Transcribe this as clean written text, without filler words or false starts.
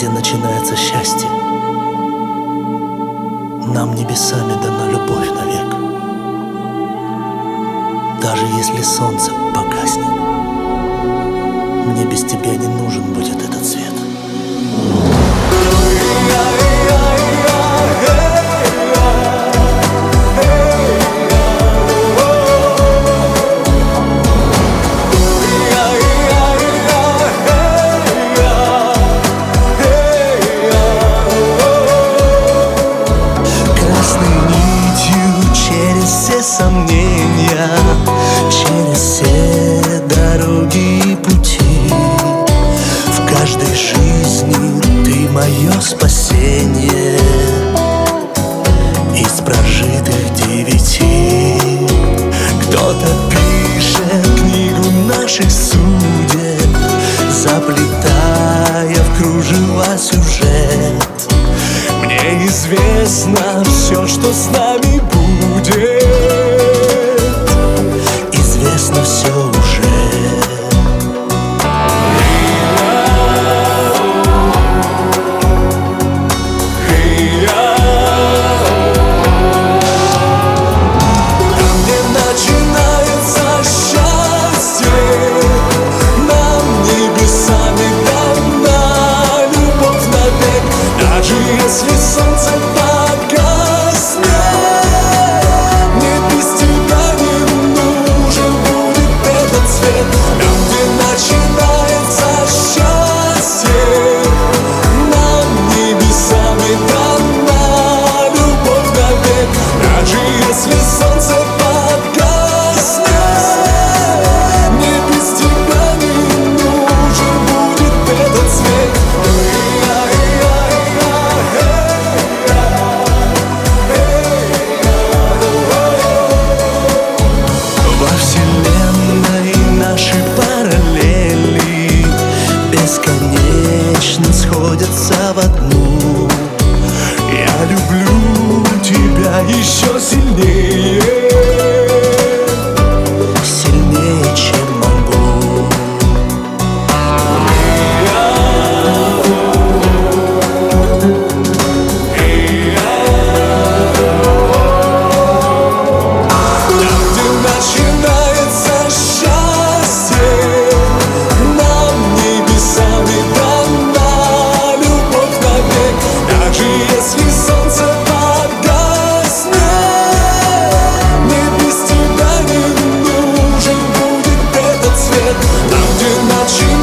где начинается счастье. Нам небесами дана любовь навек. Даже если солнце погаснет, мне без тебя не нужен будет этот свет. Сомнения, через все дороги и пути, в каждой жизни ты мое спасение. Из прожитых 9 кто-то пишет книгу наших судеб, заплетая в кружева сюжет. Мне известно все, что с нами будет. Известно все уже. Там, где начинается счастье, нам небесами дана любовь навек. Даже если солнце погаснет, мне без тебя не нужен будет этот свет. Там, где начинается счастье, нам небесами дана любовь навек. Даже если солнце погаснет, мне без тебя не нужен будет этот свет. Во вселенной наши параллели бесконечно сходятся в одну. Я люблю тебя еще сильнее, сильнее, чем могу. Начинается счастье, нам небесами дана любовь навек. Даже если солнце погаснет, мне без тебя не нужен будет этот свет. Там, где начинается